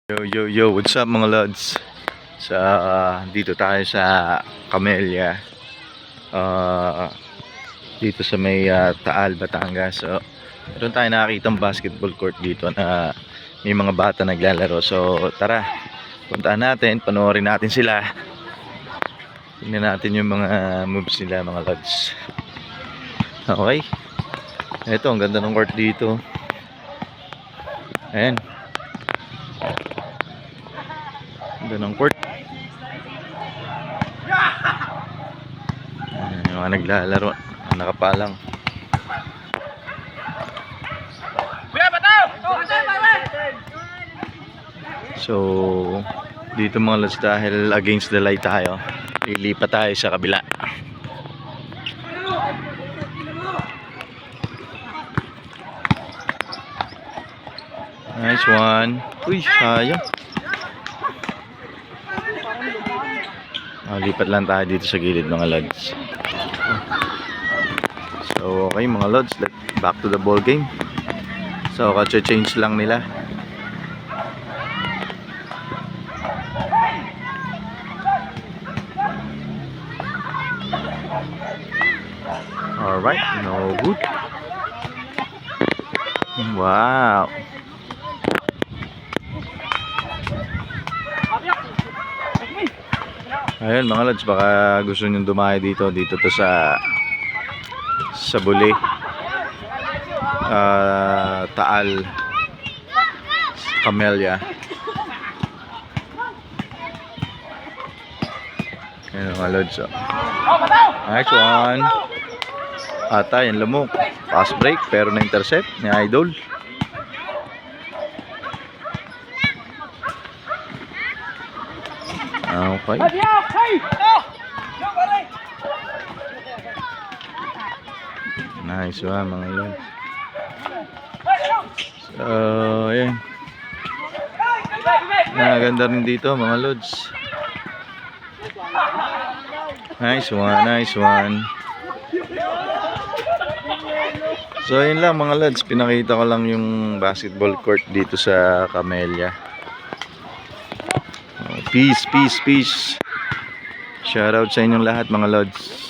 Yo, what's up mga lods? Dito tayo sa Camellia. Dito sa may Taal, Batangas. So, meron tayo nakakitang basketball court dito na may mga bata naglalaro. So, tara, puntahan natin, panoorin natin sila. Tingnan natin yung mga moves nila mga lods. Okay. Ito, ang ganda ng court dito. Ayan. Ganda ng court. Ayan, yung mga naglalaro, nakapalang. So, dito mga lods, dahil against the light tayo, lilipat tayo sa kabila. Nice one. Uy, sayang. Lipat lang tayo dito sa gilid mga lods. So, okay mga lods, back to the ball game. So, change lang nila. Alright, no good. Wow. Ayun mga lods, baka gusto nyo dumayo dito to sa Buli, Taal, Camellia. Ayun mga lods, oh. Nice one. Ata yung lamok, pass break pero na-intercept ni Idol. Okay. Nice one mga yun. So, ayan. Ganda rin dito mga lods. Nice one. So, yun lang mga lods. Pinakita ko lang yung basketball court dito sa Camellia. Peace. Shoutout sa inyong lahat mga lods.